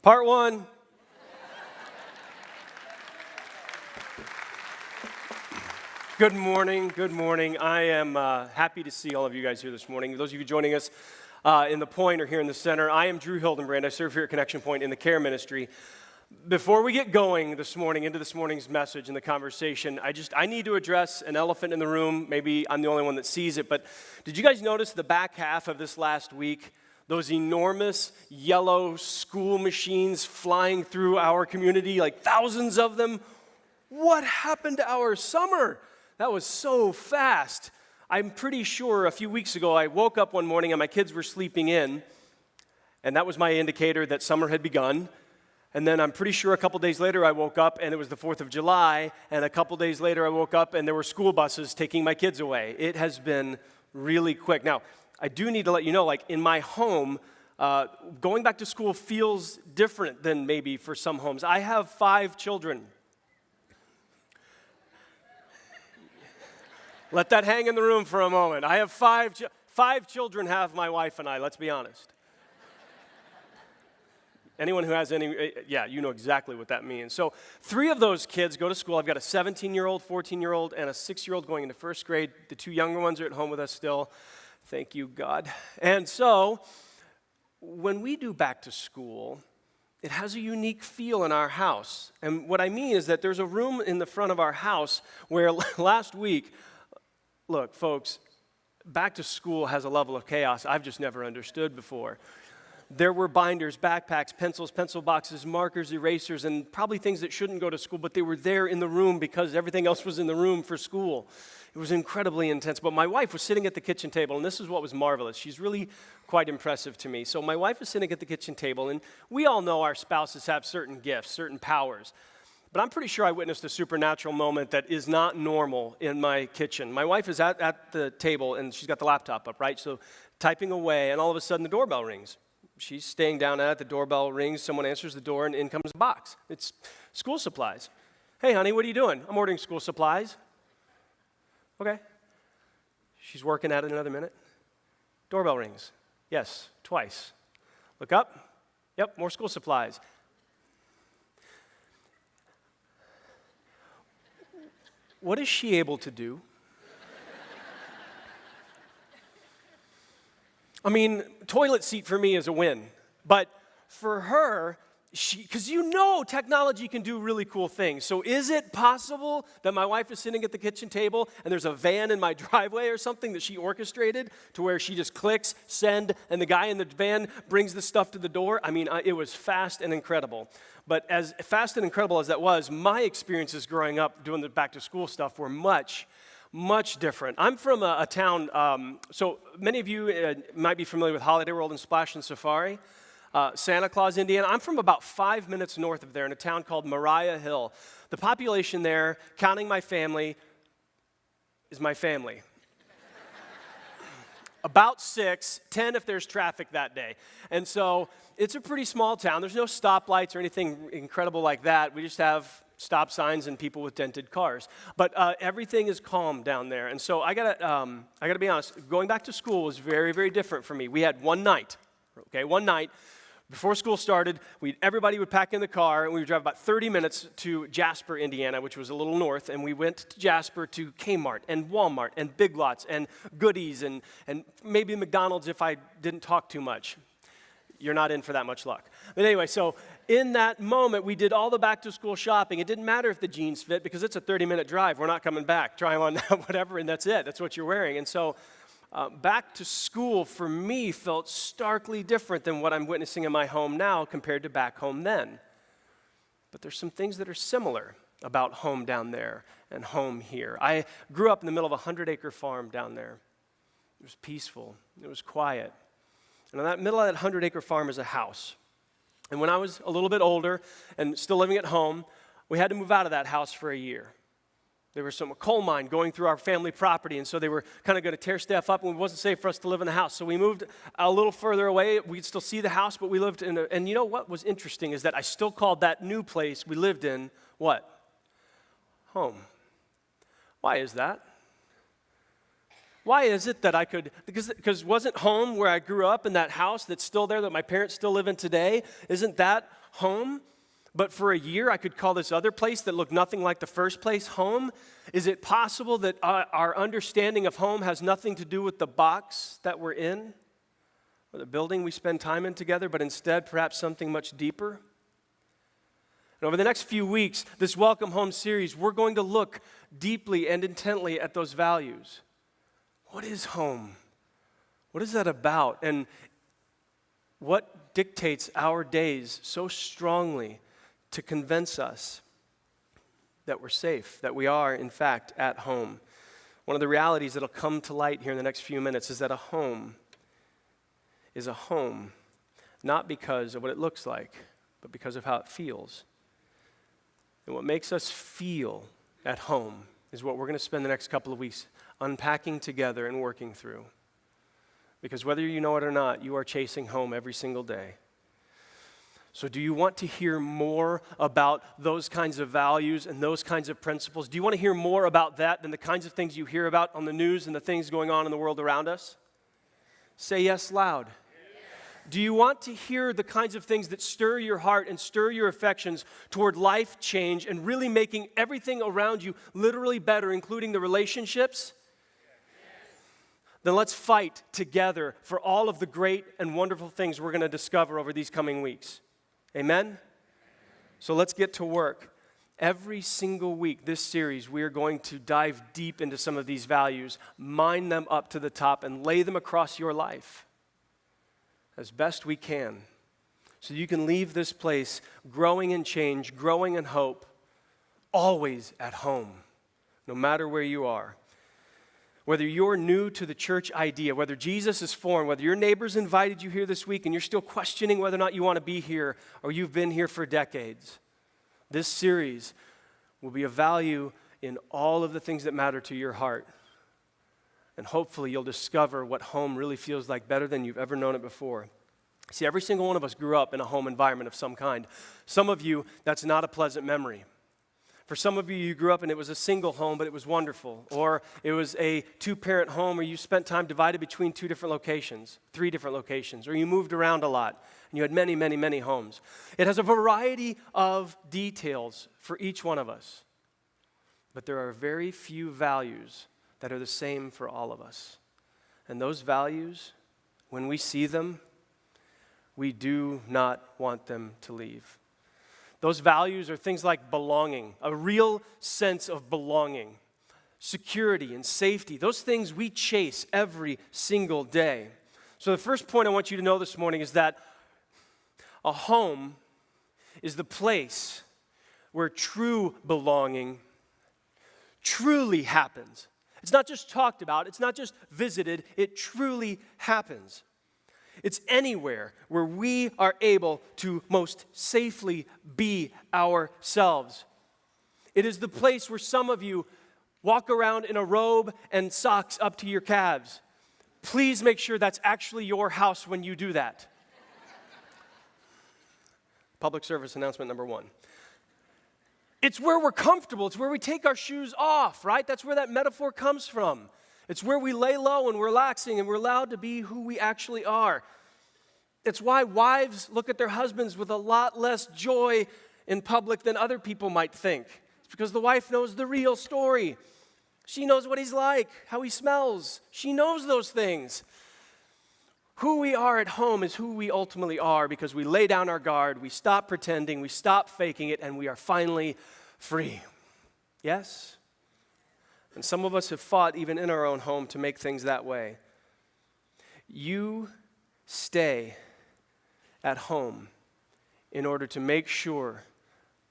Part one. Good morning, good morning. I am happy to see all of you guys here this morning. Those of you joining us in the Pointe or here in the center, I am Drew Hildenbrand. I serve here at Connection Point in the care ministry. Before we get going this morning, into this morning's message and the conversation, I need to address an elephant in the room. Maybe I'm the only one that sees it, but did you guys notice the back half of this last week? Those enormous yellow school machines flying through our community, like thousands of them. What happened to our summer? That was so fast. I'm pretty sure a few weeks ago I woke up one morning and my kids were sleeping in, and that was my indicator that summer had begun. And then I'm pretty sure a couple days later I woke up and it was the 4th of July, and a couple days later I woke up and there were school buses taking my kids away. It has been really quick. Now, I do need to let you know, like in my home, going back to school feels different than maybe for some homes. I have 5 children. Let that hang in the room for a moment. I have 5 children, have my wife and I, let's be honest. Anyone who has any, yeah, you know exactly what that means. So 3 of those kids go to school. I've got a 17-year-old, 14-year-old, and a 6-year-old going into first grade. The 2 younger ones are at home with us still. Thank you, God. And so when we do back to school, it has a unique feel in our house. And what I mean is that there's a room in the front of our house where last week, look, folks, back to school has a level of chaos I've just never understood before. There were binders, backpacks, pencils, pencil boxes, markers, erasers, and probably things that shouldn't go to school, but they were there in the room because everything else was in the room for school. It was incredibly intense. But my wife was sitting at the kitchen table, and this is what was marvelous. She's really quite impressive to me. So my wife was sitting at the kitchen table, and we all know our spouses have certain gifts, certain powers. But I'm pretty sure I witnessed a supernatural moment that is not normal in my kitchen. My wife is at the table, and she's got the laptop up, right? So typing away, and all of a sudden the doorbell rings. She's staying down at it, the doorbell rings, someone answers the door, and in comes a box. It's school supplies. Hey, honey, what are you doing? I'm ordering school supplies. Okay. She's working at it another minute. Doorbell rings. Yes, twice. Look up. Yep, more school supplies. What is she able to do? I mean, toilet seat for me is a win, but for her, because you know technology can do really cool things. So is it possible that my wife is sitting at the kitchen table and there's a van in my driveway or something that she orchestrated to where she just clicks, send, and the guy in the van brings the stuff to the door? I mean, it was fast and incredible. But as fast and incredible as that was, my experiences growing up doing the back to school stuff were much different. I'm from a town, so many of you might be familiar with Holiday World and Splash and Safari, Santa Claus, Indiana. I'm from about 5 minutes north of there in a town called Mariah Hill. The population there, counting my family, is my family. About 6, 10 if there's traffic that day. And so it's a pretty small town. There's no stoplights or anything incredible like that. We just have stop signs and people with dented cars. But everything is calm down there. And so I gotta be honest, going back to school was very, very different for me. We had one night before school started, everybody would pack in the car, and we would drive about 30 minutes to Jasper, Indiana, which was a little north, and we went to Jasper to Kmart and Walmart and Big Lots and Goodies and maybe McDonald's if I didn't talk too much. You're not in for that much luck. But anyway, so in that moment, we did all the back-to-school shopping. It didn't matter if the jeans fit because it's a 30-minute drive. We're not coming back. Try them on now, whatever, and that's it. That's what you're wearing. And so back to school for me felt starkly different than what I'm witnessing in my home now compared to back home then. But there's some things that are similar about home down there and home here. I grew up in the middle of a 100-acre farm down there. It was peaceful. It was quiet. And in that middle of that 100-acre farm is a house. And when I was a little bit older and still living at home, we had to move out of that house for a year. There was some coal mine going through our family property, and so they were kind of going to tear stuff up, and it wasn't safe for us to live in the house. So we moved a little further away. We'd still see the house, but we lived in and you know what was interesting is that I still called that new place we lived in, what? Home. Why is that? Why is it that I could, because wasn't home where I grew up in that house that's still there that my parents still live in today? Isn't that home? But for a year, I could call this other place that looked nothing like the first place home. Is it possible that our understanding of home has nothing to do with the box that we're in, or the building we spend time in together, but instead perhaps something much deeper? And over the next few weeks, this Welcome Home series, we're going to look deeply and intently at those values. What is home? What is that about? And what dictates our days so strongly to convince us that we're safe, that we are, in fact, at home? One of the realities that will come to light here in the next few minutes is that a home is a home, not because of what it looks like, but because of how it feels. And what makes us feel at home is what we're going to spend the next couple of weeks unpacking together and working through. Because whether you know it or not, you are chasing home every single day. So do you want to hear more about those kinds of values and those kinds of principles? Do you want to hear more about that than the kinds of things you hear about on the news and the things going on in the world around us? Say yes loud. Do you want to hear the kinds of things that stir your heart and stir your affections toward life change and really making everything around you literally better, including the relationships? Then let's fight together for all of the great and wonderful things we're going to discover over these coming weeks. Amen? So let's get to work. Every single week, this series, we are going to dive deep into some of these values, mine them up to the top, and lay them across your life as best we can, so you can leave this place growing in change, growing in hope, always at home, no matter where you are. Whether you're new to the church idea, whether Jesus is foreign, whether your neighbors invited you here this week and you're still questioning whether or not you want to be here, or you've been here for decades, this series will be of value in all of the things that matter to your heart. And hopefully you'll discover what home really feels like better than you've ever known it before. See, every single one of us grew up in a home environment of some kind. Some of you, that's not a pleasant memory. For some of you, you grew up and it was a single home, but it was wonderful. Or it was a two-parent home where you spent time divided between 2 different locations, 3 different locations, or you moved around a lot and you had many, many, many homes. It has a variety of details for each one of us. But there are very few values that are the same for all of us. And those values, when we see them, we do not want them to leave. Those values are things like belonging, a real sense of belonging, security and safety. Those things we chase every single day. So the first point I want you to know this morning is that a home is the place where true belonging truly happens. It's not just talked about, it's not just visited, it truly happens. It's anywhere where we are able to most safely be ourselves. It is the place where some of you walk around in a robe and socks up to your calves. Please make sure that's actually your house when you do that. Public service announcement number 1. It's where we're comfortable. It's where we take our shoes off, right? That's where that metaphor comes from. It's where we lay low and we're relaxing and we're allowed to be who we actually are. It's why wives look at their husbands with a lot less joy in public than other people might think. It's because the wife knows the real story. She knows what he's like, how he smells. She knows those things. Who we are at home is who we ultimately are because we lay down our guard, we stop pretending, we stop faking it, and we are finally free. Yes? And some of us have fought even in our own home to make things that way. You stay at home in order to make sure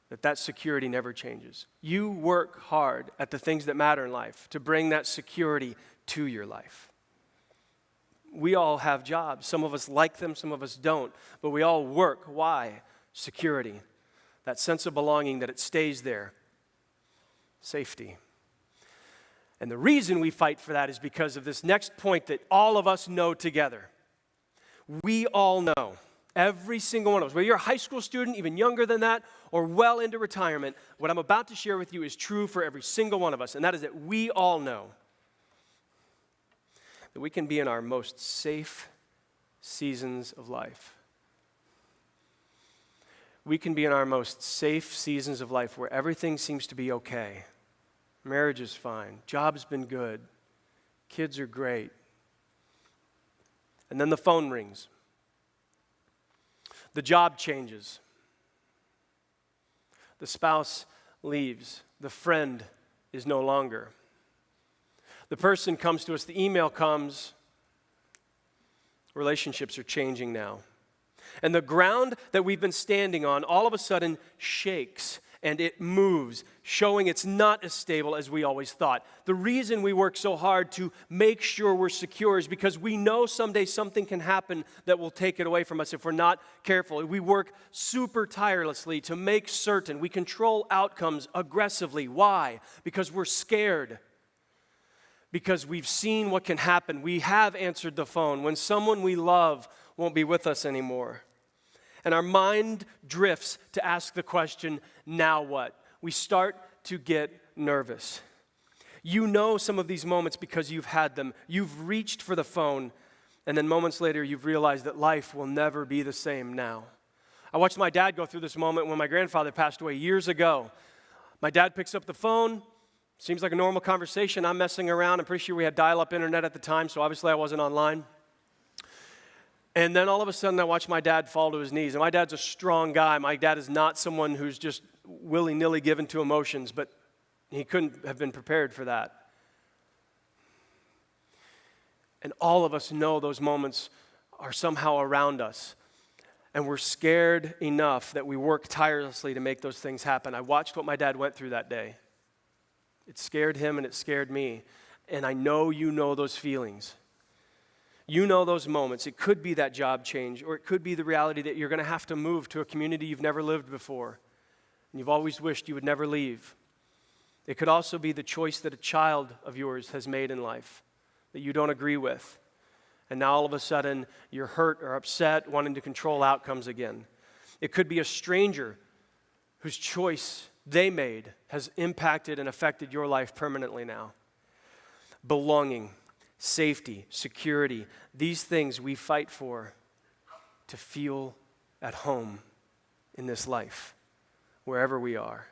that that security never changes. You work hard at the things that matter in life to bring that security to your life. We all have jobs. Some of us like them, some of us don't. But we all work. Why? Security. That sense of belonging, that it stays there. Safety. And the reason we fight for that is because of this next point that all of us know together. We all know, every single one of us, whether you're a high school student, even younger than that, or well into retirement, what I'm about to share with you is true for every single one of us, and that is that we all know that we can be in our most safe seasons of life. We can be in our most safe seasons of life where everything seems to be okay. Marriage is fine. Job's been good. Kids are great. And then the phone rings. The job changes. The spouse leaves. The friend is no longer. The person comes to us. The email comes. Relationships are changing now. And the ground that we've been standing on all of a sudden shakes and it moves, showing it's not as stable as we always thought. The reason we work so hard to make sure we're secure is because we know someday something can happen that will take it away from us if we're not careful. We work super tirelessly to make certain. We control outcomes aggressively. Why? Because we're scared. Because we've seen what can happen. We have answered the phone when someone we love won't be with us anymore. And our mind drifts to ask the question, now what? We start to get nervous. You know some of these moments because you've had them. You've reached for the phone, and then moments later you've realized that life will never be the same now. I watched my dad go through this moment when my grandfather passed away years ago. My dad picks up the phone. Seems like a normal conversation. I'm messing around. I'm pretty sure we had dial-up internet at the time, so obviously I wasn't online. And then all of a sudden I watched my dad fall to his knees. And my dad's a strong guy. My dad is not someone who's just willy-nilly given to emotions, but he couldn't have been prepared for that. And all of us know those moments are somehow around us. And we're scared enough that we work tirelessly to make those things happen. I watched what my dad went through that day. It scared him and it scared me. And I know you know those feelings. You know those moments. It could be that job change, or it could be the reality that you're going to have to move to a community you've never lived before, and you've always wished you would never leave. It could also be the choice that a child of yours has made in life that you don't agree with, and now all of a sudden you're hurt or upset, wanting to control outcomes again. It could be a stranger whose choice they made has impacted and affected your life permanently now. Belonging, safety, security, these things we fight for to feel at home in this life, wherever we are.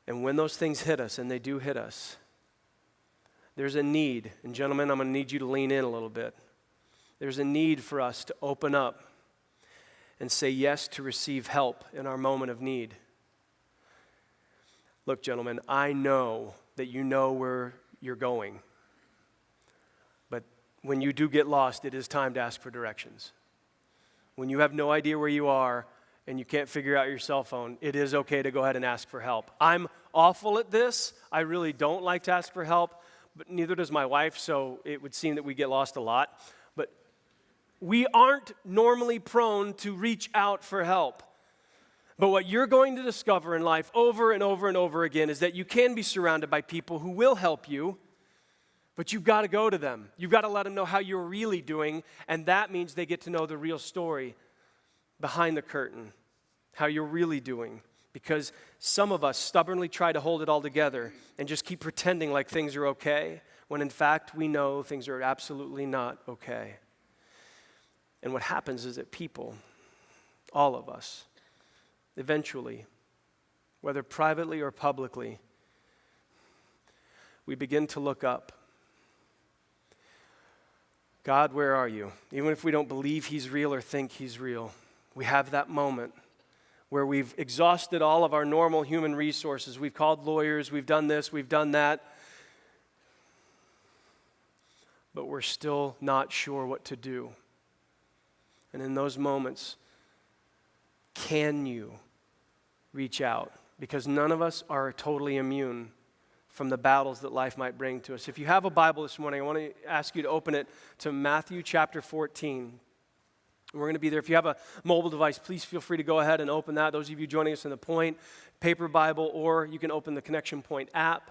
And when those things hit us, and they do hit us, there's a need, and gentlemen, I'm going to need you to lean in a little bit. There's a need for us to open up and say yes to receive help in our moment of need. Look, gentlemen, I know that you know where you're going. But when you do get lost, it is time to ask for directions. When you have no idea where you are and you can't figure out your cell phone, it is okay to go ahead and ask for help. I'm awful at this. I really don't like to ask for help, but neither does my wife, so it would seem that we get lost a lot. But we aren't normally prone to reach out for help. But what you're going to discover in life over and over and over again is that you can be surrounded by people who will help you, but you've got to go to them. You've got to let them know how you're really doing, and that means they get to know the real story behind the curtain, how you're really doing. Because some of us stubbornly try to hold it all together and just keep pretending like things are okay, when in fact we know things are absolutely not okay. And what happens is that people, all of us, eventually, whether privately or publicly, we begin to look up. God, where are you? Even if we don't believe he's real or think he's real, we have that moment where we've exhausted all of our normal human resources. We've called lawyers, we've done this, we've done that, but we're still not sure what to do. And in those moments, can you reach out? Because none of us are totally immune from the battles that life might bring to us. If you have a Bible this morning, I want to ask you to open it to Matthew chapter 14. We're going to be there. If you have a mobile device, please feel free to go ahead and open that. Those of you joining us in the Pointe paper Bible, or you can open the Connection Point app.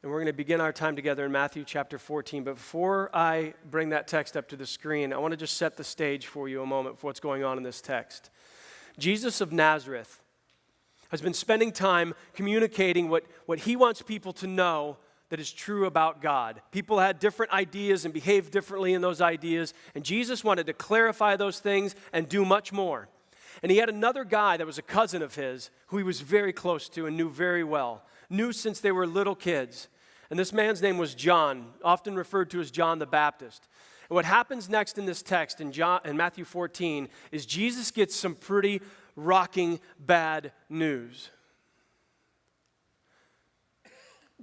And we're going to begin our time together in Matthew chapter 14. But before I bring that text up to the screen, I want to just set the stage for you a moment for what's going on in this text. Jesus of Nazareth has been spending time communicating what he wants people to know that is true about God. People had different ideas and behaved differently in those ideas, and Jesus wanted to clarify those things and do much more. And he had another guy that was a cousin of his who he was very close to and knew very well, knew since they were little kids. And this man's name was John, often referred to as John the Baptist. And what happens next in this text in Matthew 14 is Jesus gets some pretty rocking bad news.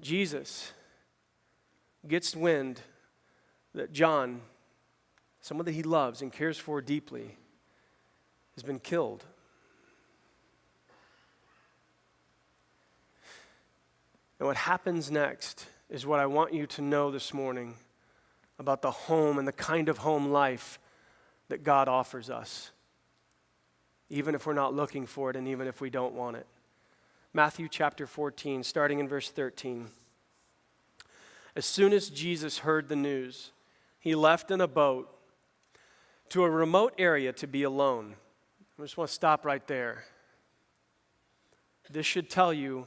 Jesus gets wind that John, someone that he loves and cares for deeply, has been killed. And what happens next is what I want you to know this morning about the home and the kind of home life that God offers us, even if we're not looking for it and even if we don't want it. Matthew chapter 14, starting in verse 13. As soon as Jesus heard the news, he left in a boat to a remote area to be alone. I just want to stop right there. This should tell you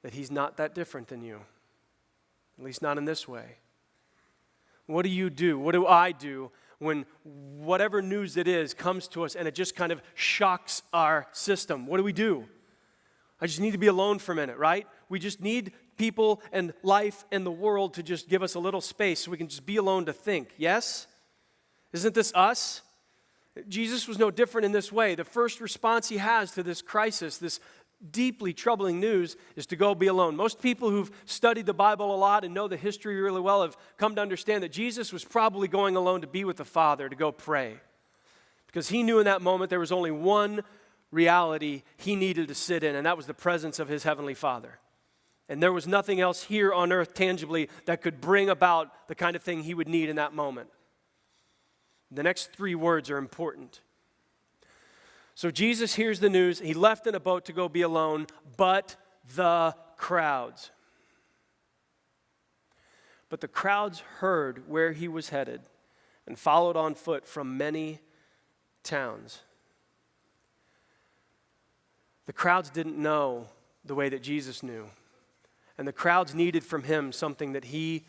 that he's not that different than you, at least not in this way. What do you do? What do I do when whatever news it is comes to us and it just kind of shocks our system? What do? I just need to be alone for a minute, right? We just need people and life and the world to just give us a little space so we can just be alone to think, yes? Isn't this us? Jesus was no different in this way. The first response he has to this crisis, this deeply troubling news, is to go be alone. Most people who've studied the Bible a lot and know the history really well have come to understand that Jesus was probably going alone to be with the Father, to go pray. Because he knew in that moment there was only one reality he needed to sit in, and that was the presence of his heavenly Father. And there was nothing else here on earth tangibly that could bring about the kind of thing he would need in that moment. The next three words are important. So Jesus hears the news. He left in a boat to go be alone, but the crowds. But the crowds heard where he was headed and followed on foot from many towns. The crowds didn't know the way that Jesus knew. And the crowds needed from him something that he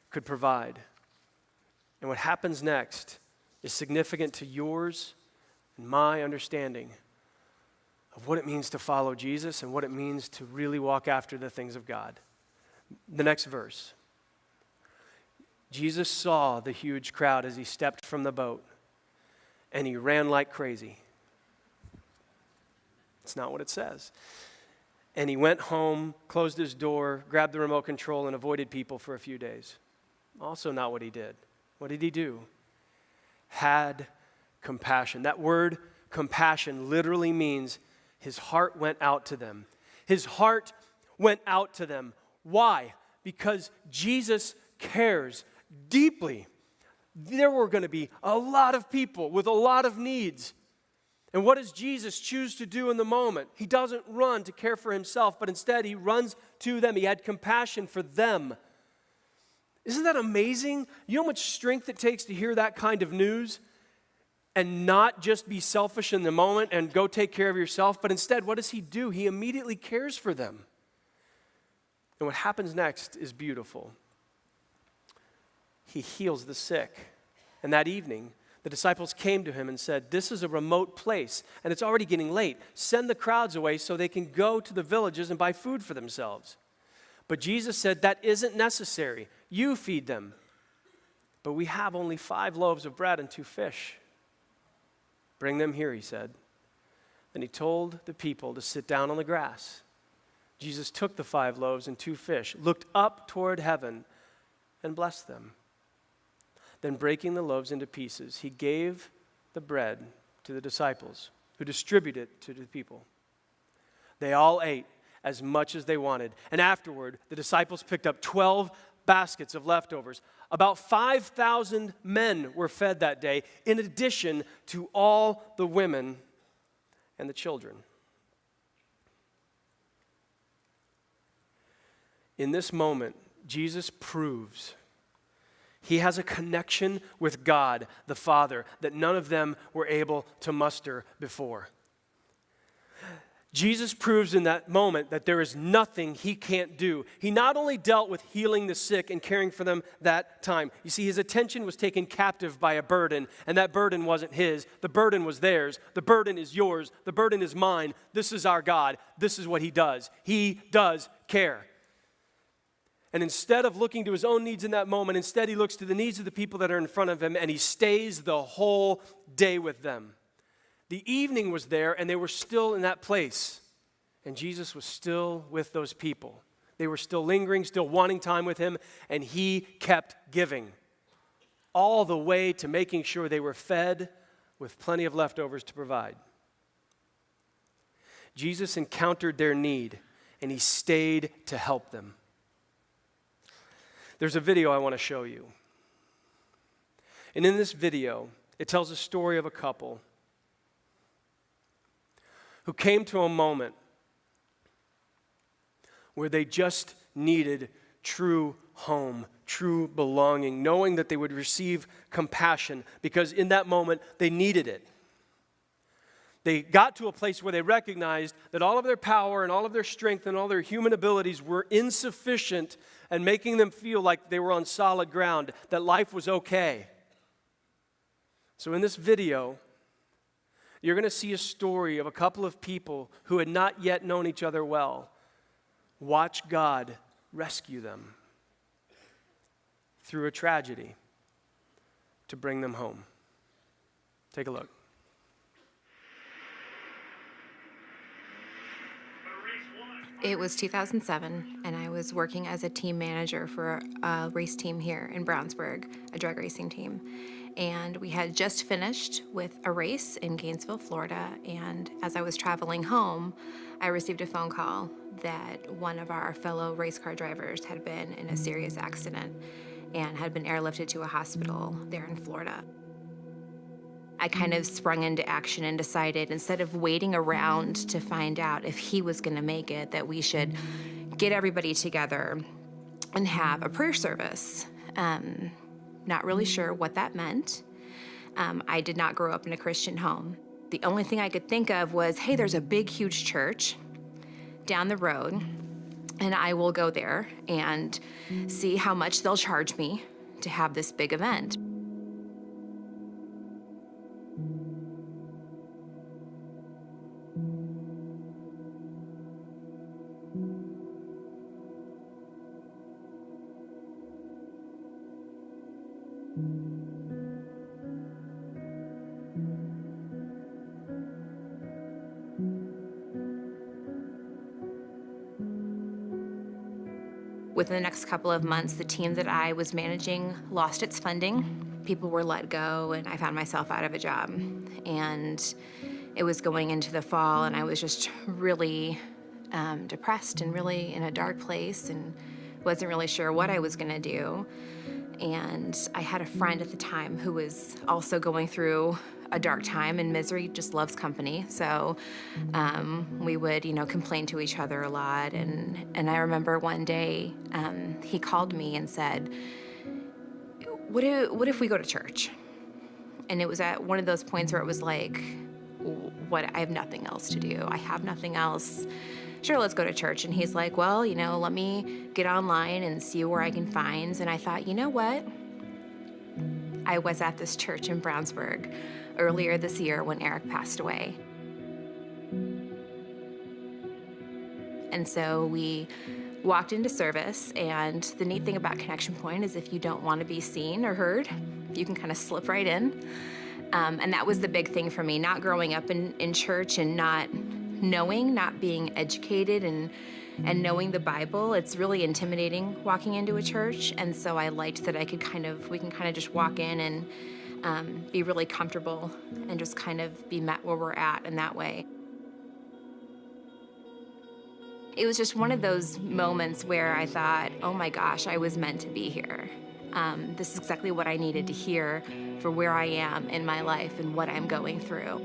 could provide. And what happens next is significant to yours and my understanding of what it means to follow Jesus and what it means to really walk after the things of God. The next verse. Jesus saw the huge crowd as he stepped from the boat, and he ran like crazy. It's not what it says. And he went home, closed his door, grabbed the remote control, and avoided people for a few days. Also not what he did. What did he do? Had compassion. That word compassion literally means his heart went out to them. His heart went out to them. Why? Because Jesus cares deeply. There were going to be a lot of people with a lot of needs. And what does Jesus choose to do in the moment? He doesn't run to care for himself, but instead he runs to them. He had compassion for them. Isn't that amazing? You know how much strength it takes to hear that kind of news and not just be selfish in the moment and go take care of yourself, but instead, what does he do? He immediately cares for them. And what happens next is beautiful. He heals the sick. And that evening, the disciples came to him and said, "This is a remote place, and it's already getting late. Send the crowds away so they can go to the villages and buy food for themselves." But Jesus said, "That isn't necessary. You feed them." "But we have only 5 loaves of bread and 2 fish. "Bring them here," he said. Then he told the people to sit down on the grass. Jesus took the 5 loaves and 2 fish, looked up toward heaven, and blessed them. Then breaking the loaves into pieces, he gave the bread to the disciples, who distributed it to the people. They all ate as much as they wanted. And afterward, the disciples picked up 12 baskets of leftovers. About 5,000 men were fed that day, in addition to all the women and the children. In this moment, Jesus proves he has a connection with God, the Father, that none of them were able to muster before. Jesus proves in that moment that there is nothing he can't do. He not only dealt with healing the sick and caring for them that time. You see, his attention was taken captive by a burden, and that burden wasn't his. The burden was theirs. The burden is yours. The burden is mine. This is our God. This is what he does. He does care. And instead of looking to his own needs in that moment, instead he looks to the needs of the people that are in front of him, and he stays the whole day with them. The evening was there, and they were still in that place. And Jesus was still with those people. They were still lingering, still wanting time with him, and he kept giving. All the way to making sure they were fed with plenty of leftovers to provide. Jesus encountered their need, and he stayed to help them. There's a video I want to show you. And in this video, it tells a story of a couple who came to a moment where they just needed true home, true belonging, knowing that they would receive compassion because in that moment they needed it. They got to a place where they recognized that all of their power and all of their strength and all their human abilities were insufficient and making them feel like they were on solid ground, that life was okay. So in this video, you're going to see a story of a couple of people who had not yet known each other well. Watch God rescue them through a tragedy to bring them home. Take a look. It was 2007, and I was working as a team manager for a race team here in Brownsburg, a drag racing team. And we had just finished with a race in Gainesville, Florida, and as I was traveling home, I received a phone call that one of our fellow race car drivers had been in a serious accident and had been airlifted to a hospital there in Florida. I kind of sprung into action and decided, instead of waiting around to find out if he was going to make it, that we should get everybody together and have a prayer service. Not really sure what that meant. I did not grow up in a Christian home. The only thing I could think of was, hey, there's a big, huge church down the road, and I will go there and see how much they'll charge me to have this big event. Within the next couple of months, the team that I was managing lost its funding. People were let go, and I found myself out of a job. And it was going into the fall, and I was just really depressed and really in a dark place and wasn't really sure what I was gonna do. And I had a friend at the time who was also going through a dark time, and misery just loves company. So we would, complain to each other a lot. And I remember one day he called me and said, what if we go to church? And it was at one of those points where it was like, I have nothing else to do. I have nothing else. Sure, let's go to church. And he's like, well, let me get online and see where I can find. And I thought, you know what? I was at this church in Brownsburg earlier this year when Eric passed away. And so we walked into service, and the neat thing about Connection Point is if you don't want to be seen or heard, you can kind of slip right in. And that was the big thing for me, not growing up in church and not knowing, not being educated and knowing the Bible. It's really intimidating walking into a church, and so I liked that we can kind of just walk in and be really comfortable and just kind of be met where we're at in that way. It was just one of those moments where I thought, oh my gosh, I was meant to be here. This is exactly what I needed to hear for where I am in my life and what I'm going through.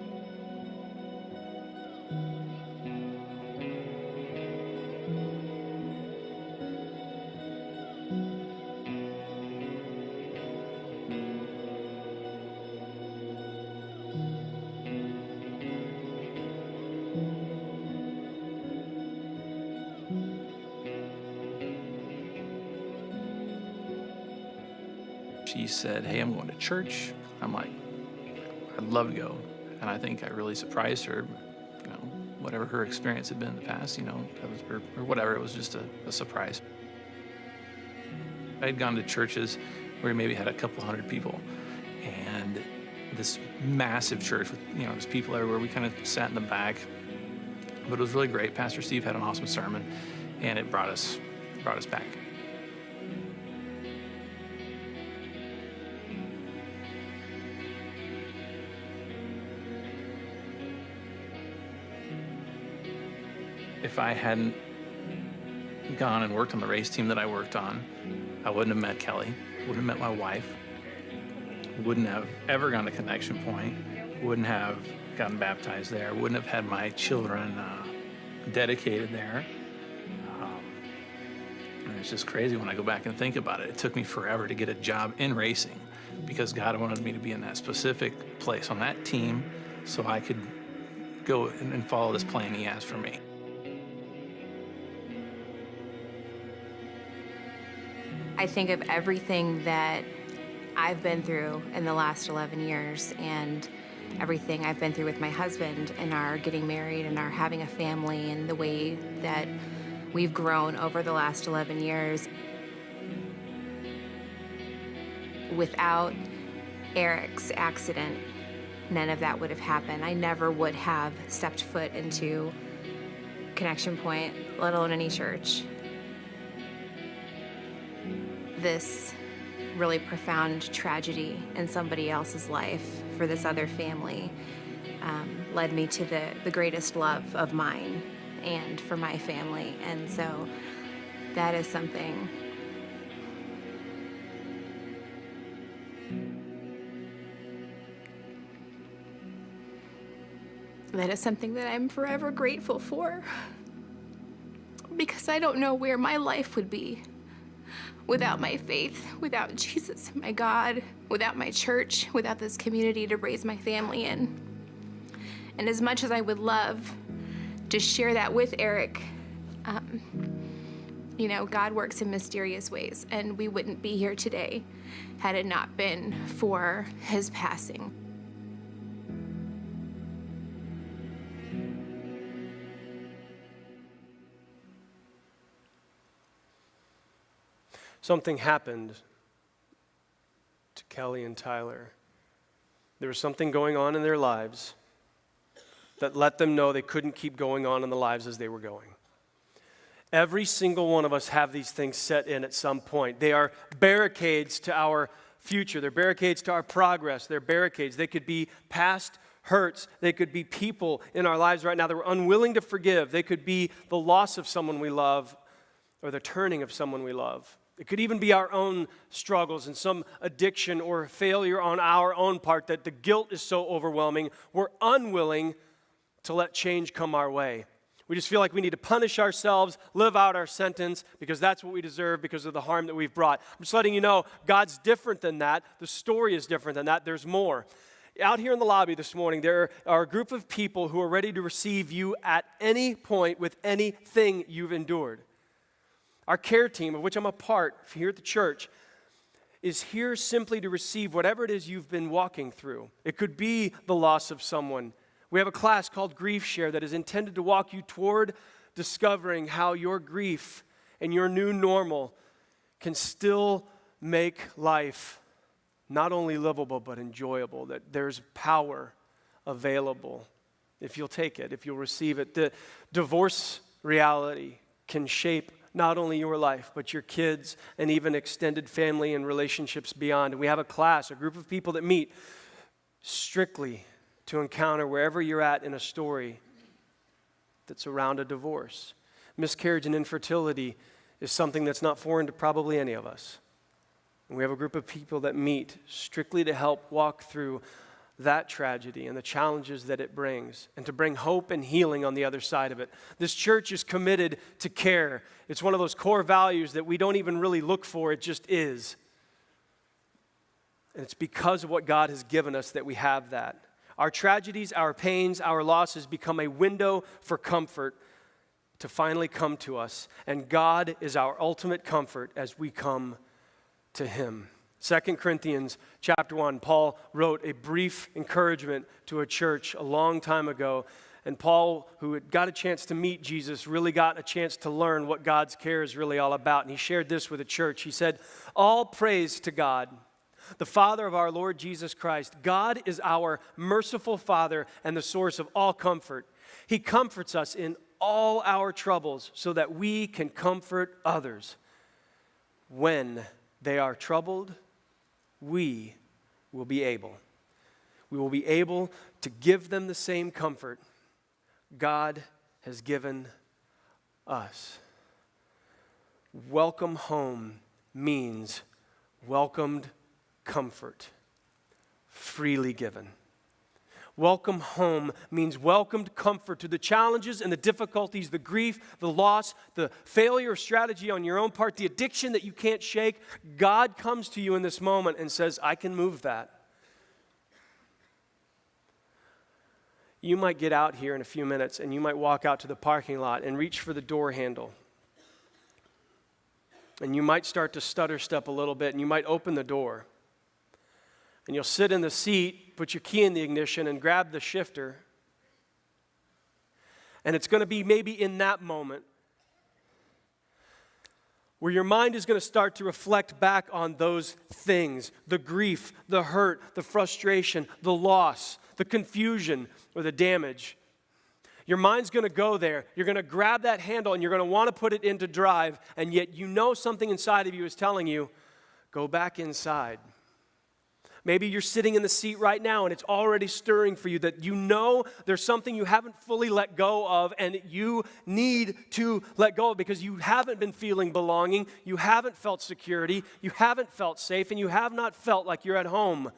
She said, "Hey, I'm going to church." I'm like, "I'd love to go." And I think I really surprised her, whatever her experience had been in the past, that was, or whatever, it was just a surprise. I had gone to churches where we maybe had a couple hundred people, and this massive church with, there's people everywhere. We kind of sat in the back, but it was really great. Pastor Steve had an awesome sermon, and it brought us back. If I hadn't gone and worked on the race team that I worked on, I wouldn't have met Kelly, wouldn't have met my wife, wouldn't have ever gone to Connection Point, wouldn't have gotten baptized there, wouldn't have had my children dedicated there. And it's just crazy when I go back and think about it. It took me forever to get a job in racing because God wanted me to be in that specific place on that team so I could go and follow this plan He has for me. I think of everything that I've been through in the last 11 years and everything I've been through with my husband and our getting married and our having a family and the way that we've grown over the last 11 years. Without Eric's accident, none of that would have happened. I never would have stepped foot into Connection Point, let alone any church. This really profound tragedy in somebody else's life for this other family led me to the greatest love of mine and for my family. And so that is something that I'm forever grateful for, because I don't know where my life would be without my faith, without Jesus, my God, without my church, without this community to raise my family in. And as much as I would love to share that with Eric, God works in mysterious ways, and we wouldn't be here today had it not been for his passing. Something happened to Kelly and Tyler. There was something going on in their lives that let them know they couldn't keep going on in the lives as they were going. Every single one of us have these things set in at some point. They are barricades to our future. They're barricades to our progress. They're barricades. They could be past hurts. They could be people in our lives right now that we're unwilling to forgive. They could be the loss of someone we love or the turning of someone we love. It could even be our own struggles and some addiction or failure on our own part that the guilt is so overwhelming, we're unwilling to let change come our way. We just feel like we need to punish ourselves, live out our sentence, because that's what we deserve because of the harm that we've brought. I'm just letting you know, God's different than that. The story is different than that. There's more. Out here in the lobby this morning, there are a group of people who are ready to receive you at any point with anything you've endured. Our care team, of which I'm a part here at the church, is here simply to receive whatever it is you've been walking through. It could be the loss of someone. We have a class called Grief Share that is intended to walk you toward discovering how your grief and your new normal can still make life not only livable but enjoyable, that there's power available if you'll take it, if you'll receive it. The divorce reality can shape not only your life, but your kids and even extended family and relationships beyond. And we have a class, a group of people that meet strictly to encounter wherever you're at in a story that's around a divorce. Miscarriage and infertility is something that's not foreign to probably any of us. And we have a group of people that meet strictly to help walk through that tragedy and the challenges that it brings, and to bring hope and healing on the other side of it. This church is committed to care. It's one of those core values that we don't even really look for, it just is. And it's because of what God has given us that we have that. Our tragedies, our pains, our losses become a window for comfort to finally come to us. And God is our ultimate comfort as we come to Him. 2 Corinthians chapter 1, Paul wrote a brief encouragement to a church a long time ago. And Paul, who had got a chance to meet Jesus, really got a chance to learn what God's care is really all about. And he shared this with the church. He said, "All praise to God, the Father of our Lord Jesus Christ. God is our merciful Father and the source of all comfort. He comforts us in all our troubles so that we can comfort others. When they are troubled, we will be able. We will be able to give them the same comfort God has given us." Welcome home means welcomed comfort, freely given. Welcome home means welcomed comfort to the challenges and the difficulties, the grief, the loss, the failure of strategy on your own part, the addiction that you can't shake. God comes to you in this moment and says, "I can move that." You might get out here in a few minutes and you might walk out to the parking lot and reach for the door handle. And you might start to stutter step a little bit and you might open the door. And you'll sit in the seat, put your key in the ignition, and grab the shifter. And it's going to be maybe in that moment where your mind is going to start to reflect back on those things, the grief, the hurt, the frustration, the loss, the confusion, or the damage. Your mind's going to go there. You're going to grab that handle and you're going to want to put it into drive, and yet you know something inside of you is telling you, go back inside. Maybe you're sitting in the seat right now and it's already stirring for you that you know there's something you haven't fully let go of and you need to let go of because you haven't been feeling belonging, you haven't felt security, you haven't felt safe, and you have not felt like you're at home.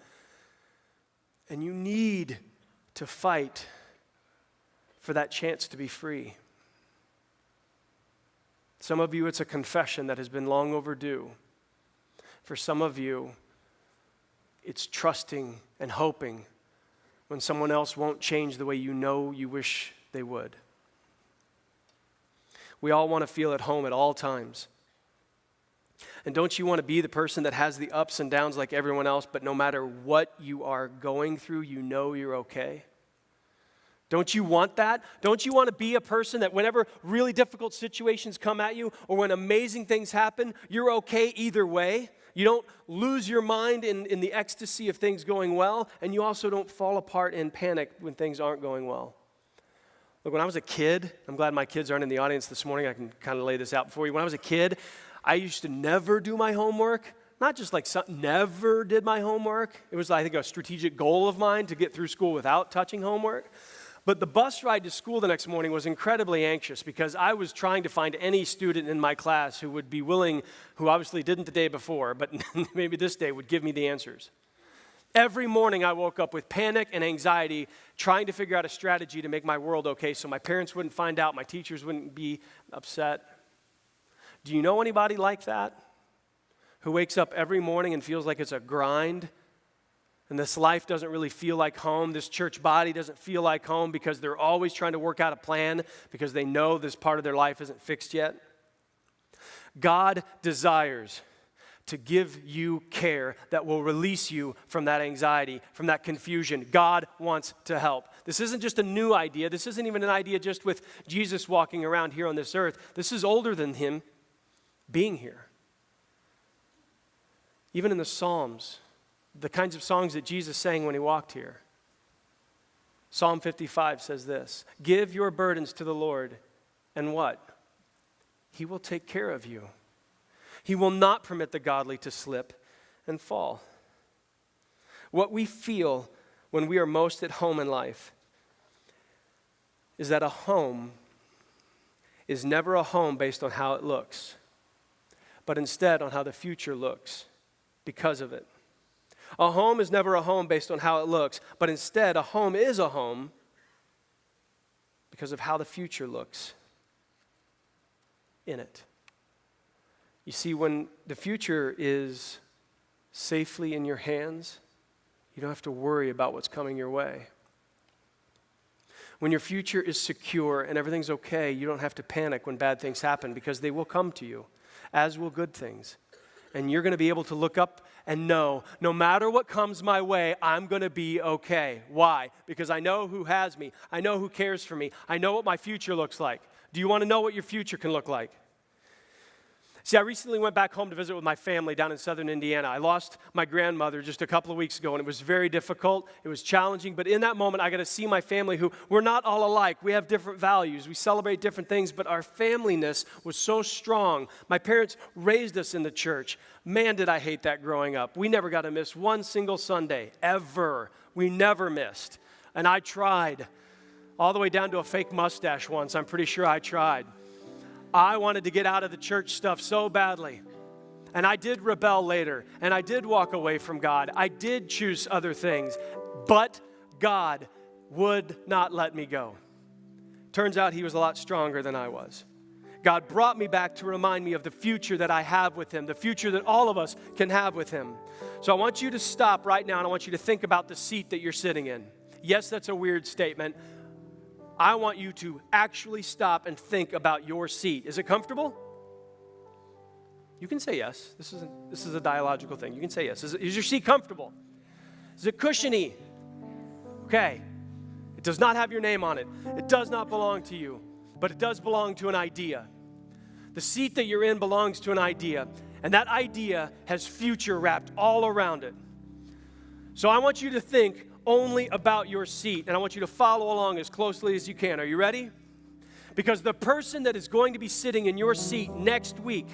And you need to fight for that chance to be free. Some of you, it's a confession that has been long overdue. For some of you, it's trusting and hoping when someone else won't change the way you know you wish they would. We all want to feel at home at all times. And don't you want to be the person that has the ups and downs like everyone else, but no matter what you are going through, you know you're okay? Don't you want that? Don't you want to be a person that whenever really difficult situations come at you or when amazing things happen, you're okay either way? You don't lose your mind in the ecstasy of things going well, and you also don't fall apart in panic when things aren't going well. Look, when I was a kid, I'm glad my kids aren't in the audience this morning. I can kind of lay this out for you. When I was a kid, I used to never do my homework. Not just like never did my homework. It was, I think, a strategic goal of mine to get through school without touching homework. But the bus ride to school the next morning was incredibly anxious because I was trying to find any student in my class who would be willing, who obviously didn't the day before, but maybe this day would give me the answers. Every morning I woke up with panic and anxiety, trying to figure out a strategy to make my world okay so my parents wouldn't find out, my teachers wouldn't be upset. Do you know anybody like that? Who wakes up every morning and feels like it's a grind? And this life doesn't really feel like home. This church body doesn't feel like home because they're always trying to work out a plan because they know this part of their life isn't fixed yet. God desires to give you care that will release you from that anxiety, from that confusion. God wants to help. This isn't just a new idea. This isn't even an idea just with Jesus walking around here on this earth. This is older than him being here. Even in the Psalms, the kinds of songs that Jesus sang when he walked here. Psalm 55 says this, "Give your burdens to the Lord, and what? He will take care of you. He will not permit the godly to slip and fall." What we feel when we are most at home in life is that a home is never a home based on how it looks, but instead on how the future looks because of it. A home is never a home based on how it looks, but instead a home is a home because of how the future looks in it. You see, when the future is safely in your hands, you don't have to worry about what's coming your way. When your future is secure and everything's okay, you don't have to panic when bad things happen because they will come to you, as will good things. And you're going to be able to look up and know, no matter what comes my way, I'm going to be okay. Why? Because I know who has me. I know who cares for me. I know what my future looks like. Do you want to know what your future can look like? See, I recently went back home to visit with my family down in southern Indiana. I lost my grandmother just a couple of weeks ago, and it was very difficult. It was challenging, but in that moment, I got to see my family who, we're not all alike. We have different values. We celebrate different things, but our familyness was so strong. My parents raised us in the church. Man, did I hate that growing up. We never got to miss one single Sunday, ever. We never missed. And I tried, all the way down to a fake mustache once. I'm pretty sure I tried. I wanted to get out of the church stuff so badly. And I did rebel later. And I did walk away from God. I did choose other things. But God would not let me go. Turns out he was a lot stronger than I was. God brought me back to remind me of the future that I have with him, the future that all of us can have with him. So I want you to stop right now and I want you to think about the seat that you're sitting in. Yes, that's a weird statement. I want you to actually stop and think about your seat. Is it comfortable? You can say yes. This is a dialogical thing. You can say yes. Is your seat comfortable? Is it cushiony? Okay. It does not have your name on it. It does not belong to you, but it does belong to an idea. The seat that you're in belongs to an idea, and that idea has future wrapped all around it. So I want you to think only about your seat, and I want you to follow along as closely as you can. Are you ready? Because the person that is going to be sitting in your seat next week,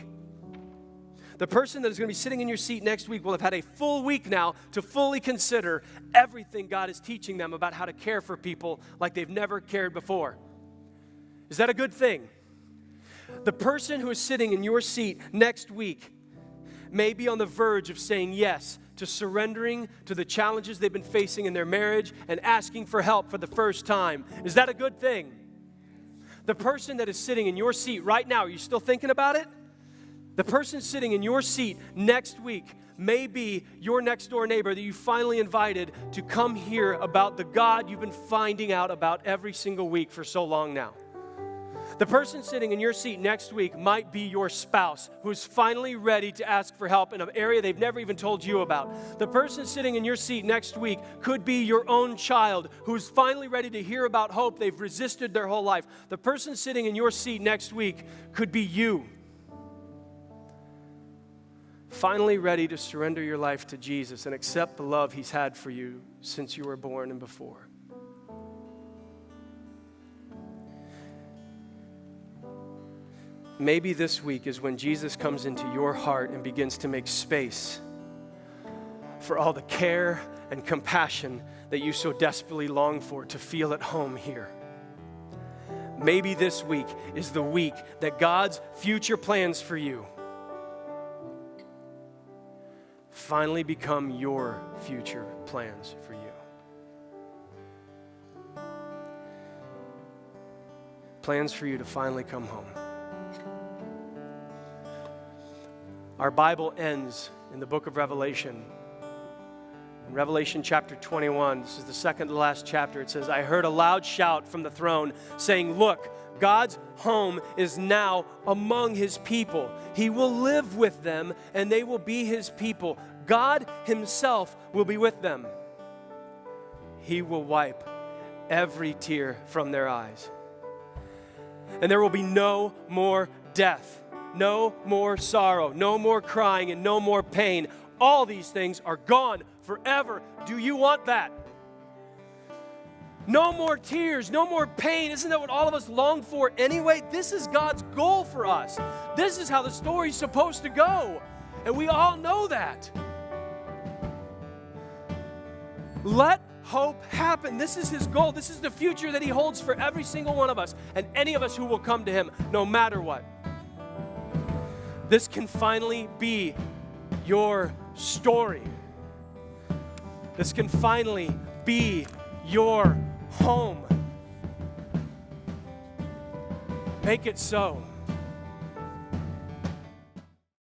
the person that is going to be sitting in your seat next week will have had a full week now to fully consider everything God is teaching them about how to care for people like they've never cared before. Is that a good thing? The person who is sitting in your seat next week may be on the verge of saying yes to surrendering to the challenges they've been facing in their marriage and asking for help for the first time. Is that a good thing? The person that is sitting in your seat right now, are you still thinking about it? The person sitting in your seat next week may be your next door neighbor that you finally invited to come hear about the God you've been finding out about every single week for so long now. The person sitting in your seat next week might be your spouse who is finally ready to ask for help in an area they've never even told you about. The person sitting in your seat next week could be your own child who's finally ready to hear about hope they've resisted their whole life. The person sitting in your seat next week could be you, finally ready to surrender your life to Jesus and accept the love he's had for you since you were born and before. Maybe this week is when Jesus comes into your heart and begins to make space for all the care and compassion that you so desperately long for to feel at home here. Maybe this week is the week that God's future plans for you finally become your future plans for you. Plans for you to finally come home. Our Bible ends in the book of Revelation. In Revelation chapter 21, this is the second to last chapter, it says, I heard a loud shout from the throne saying, look, God's home is now among his people. He will live with them and they will be his people. God himself will be with them. He will wipe every tear from their eyes. And there will be no more death. No more sorrow, no more crying, and no more pain. All these things are gone forever. Do you want that? No more tears, no more pain. Isn't that what all of us long for anyway? This is God's goal for us. This is how the story's supposed to go. And we all know that. Let hope happen. This is his goal. This is the future that he holds for every single one of us and any of us who will come to him, no matter what. This can finally be your story. This can finally be your home. Make it so.